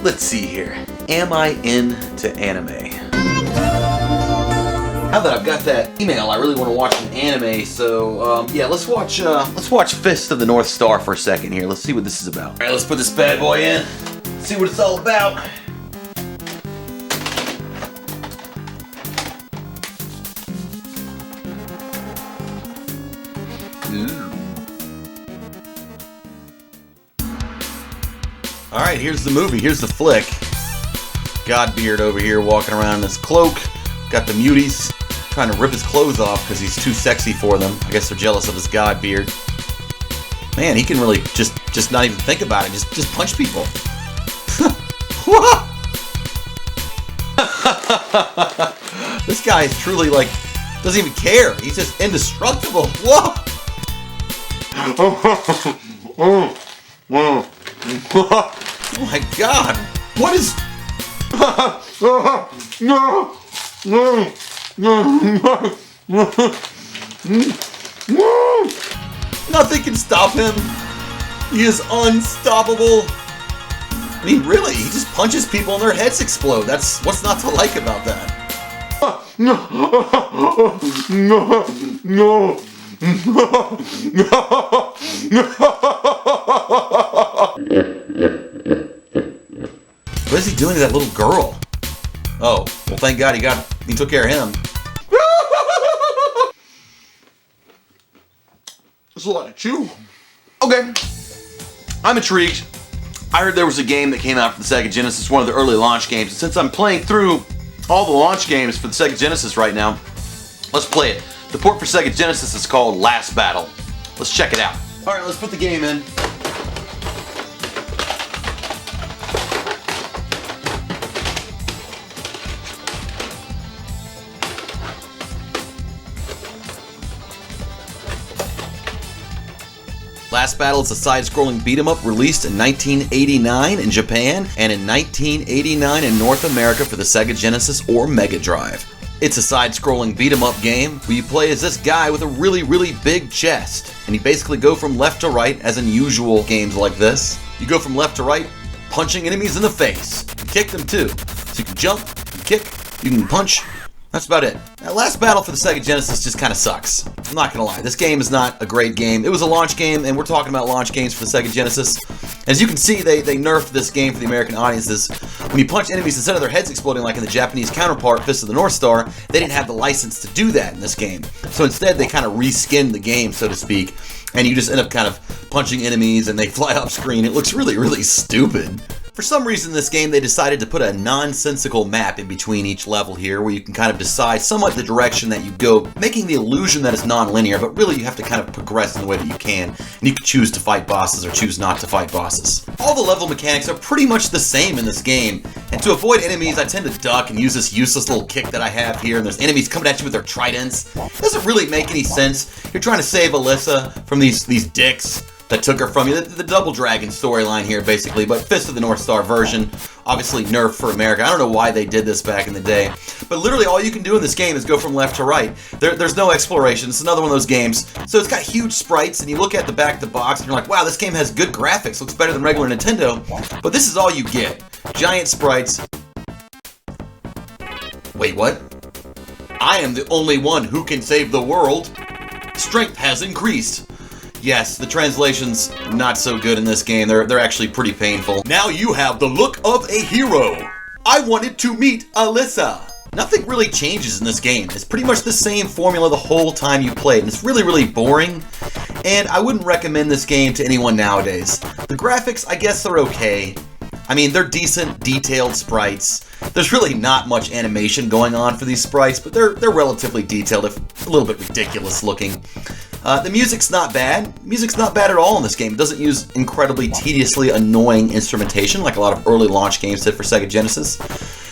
let's see here. Am I into anime? Now that I've got that email, I really want to watch an anime, so yeah, let's watch Fist of the North Star for a second here. Let's see what this is about. Alright, let's put this bad boy in, see what it's all about. Alright, here's the movie, here's the flick. Godbeard over here walking around in his cloak. Got the muties trying to rip his clothes off because he's too sexy for them. I guess they're jealous of his Godbeard. Man, he can really just not even think about it, just punch people. This guy is truly like, doesn't even care. He's just indestructible. Whoa! Oh my god! What is... Nothing can stop him. He is unstoppable. I mean, really, he just punches people and their heads explode. That's what's not to like about that. What is he doing to that little girl? Oh, well, thank God he took care of him. There's a lot of chew. Okay, I'm intrigued. I heard there was a game that came out for the Sega Genesis, one of the early launch games. And since I'm playing through all the launch games for the Sega Genesis right now, let's play it. The port for Sega Genesis is called Last Battle. Let's check it out. All right, let's put the game in. Last Battle is a side-scrolling beat-em-up released in 1989 in Japan and in 1989 in North America for the Sega Genesis or Mega Drive. It's a side-scrolling beat-em-up game where you play as this guy with a really big chest, and you basically go from left to right as in usual games like this. You go from left to right, punching enemies in the face. You can kick them too. So you can jump, you can kick, you can punch. That's about it. Now, Last Battle for the Sega Genesis just kind of sucks. I'm not gonna lie, this game is not a great game. It was a launch game, and we're talking about launch games for the Sega Genesis. As you can see, they nerfed this game for the American audiences. When you punch enemies, instead of their heads exploding like in the Japanese counterpart, Fist of the North Star, they didn't have the license to do that in this game. So instead, they kind of reskinned the game, so to speak, and you just end up kind of punching enemies, and they fly off screen. It looks really stupid. For some reason, this game, they decided to put a nonsensical map in between each level here, where you can kind of decide somewhat the direction that you go, making the illusion that it's non-linear, but really you have to kind of progress in the way that you can, and you can choose to fight bosses or choose not to fight bosses. All the level mechanics are pretty much the same in this game, and to avoid enemies, I tend to duck and use this useless little kick that I have here, and there's enemies coming at you with their tridents. It doesn't really make any sense. You're trying to save Alyssa from these dicks that took her from you. The Double Dragon storyline here, basically, but Fist of the North Star version, obviously nerfed for America. I don't know why they did this back in the day, but literally all you can do in this game is go from left to right. There's no exploration. It's another one of those games. So it's got huge sprites, and you look at the back of the box, and you're like, wow, this game has good graphics. Looks better than regular Nintendo, but this is all you get. Giant sprites. Wait, what? I am the only one who can save the world. Strength has increased. Yes, the translation's not so good in this game. They're actually pretty painful. Now you have the look of a hero. I wanted to meet Alyssa. Nothing really changes in this game. It's pretty much the same formula the whole time you play it, and it's really boring. And I wouldn't recommend this game to anyone nowadays. The graphics, I guess they're okay. I mean, they're decent, detailed sprites. There's really not much animation going on for these sprites, but they're relatively detailed, if a little bit ridiculous looking. The music's not bad. Music's not bad at all in this game. It doesn't use incredibly tediously annoying instrumentation like a lot of early launch games did for Sega Genesis.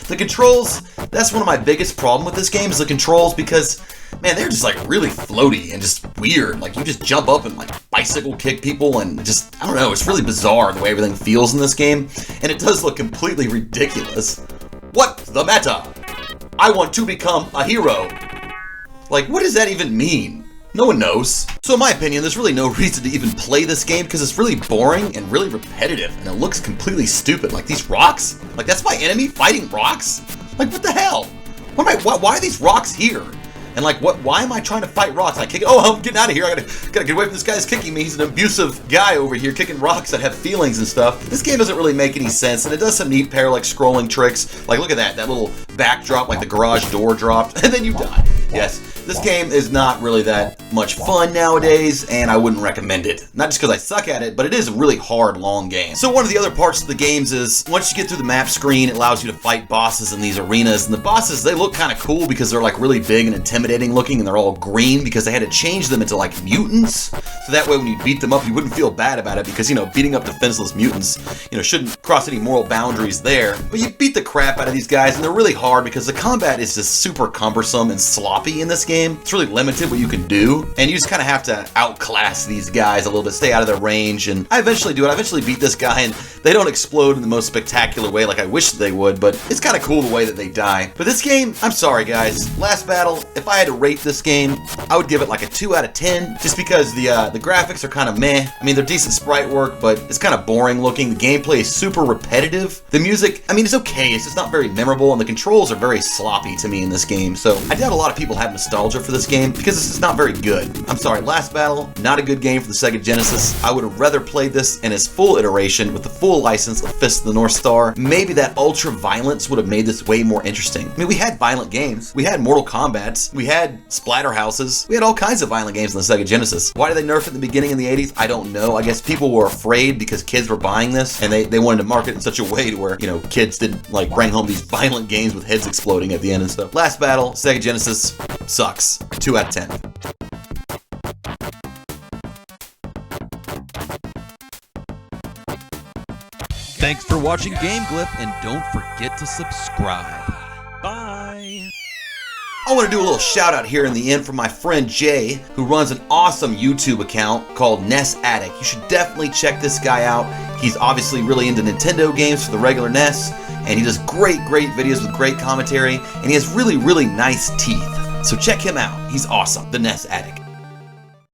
The controls, that's one of my biggest problem with this game, is the controls, because, man, they're just like really floaty and just weird. Like, you just jump up and like bicycle kick people, and just, I don't know, it's really bizarre the way everything feels in this game, and it does look completely ridiculous. What's the meta? I want to become a hero. Like, what does that even mean? No one knows. So in my opinion, there's really no reason to even play this game because it's really boring and really repetitive, and it looks completely stupid. Like these rocks, like that's my enemy fighting rocks? Like what the hell? Why are these rocks here? And like, why am I trying to fight rocks? I kick it. Oh, I'm getting out of here. I gotta get away from this guy who's kicking me. He's an abusive guy over here kicking rocks that have feelings and stuff. This game doesn't really make any sense, and it does some neat parallax scrolling tricks. Like, look at that little backdrop, like the garage door dropped, and then you die. Yes, this game is not really that much fun nowadays, and I wouldn't recommend it. Not just because I suck at it, but it is a really hard, long game. So one of the other parts of the games is, once you get through the map screen, it allows you to fight bosses in these arenas, and the bosses, they look kind of cool because they're like really big and intimidating looking, and they're all green because they had to change them into like mutants, so that way when you beat them up, you wouldn't feel bad about it because, you know, beating up defenseless mutants, you know, shouldn't cross any moral boundaries there. But you beat the crap out of these guys, and they're really hard because the combat is just super cumbersome and sloppy in this game. It's really limited what you can do, and you just kind of have to outclass these guys a little bit, stay out of their range, and I eventually do it. I eventually beat this guy, and they don't explode in the most spectacular way like I wish they would, but it's kind of cool the way that they die. But this game, I'm sorry guys, Last Battle, if I had to rate this game, I would give it like a 2 out of 10, just because the graphics are kind of meh. I mean, they're decent sprite work, but it's kind of boring looking. The gameplay is super repetitive. The music, I mean, it's okay, it's just not very memorable, and the controls are very sloppy to me in this game, so I doubt a lot of people have nostalgia for this game because it's just not very good. I'm sorry, Last Battle, not a good game for the Sega Genesis. I would have rather played this in its full iteration with the full license of Fist of the North Star. Maybe that ultra violence would have made this way more interesting. I mean, we had violent games. We had Mortal Kombats. We had Splatterhouses. We had all kinds of violent games on the Sega Genesis. Why did they nerf it in the beginning in the 80s? I don't know. I guess people were afraid because kids were buying this, and they wanted to market it in such a way to where, you know, kids didn't like bring home these violent games with heads exploding at the end and stuff. Last Battle, Sega Genesis, sucks. 2 out of 10. Thanks for watching Game Glyph, and don't forget to subscribe. Bye! I want to do a little shout out here in the end for my friend Jay, who runs an awesome YouTube account called NES Addict. You should definitely check this guy out. He's obviously really into Nintendo games for the regular NES, and he does great videos with great commentary, and he has really nice teeth. So check him out. He's awesome. The NES Addict.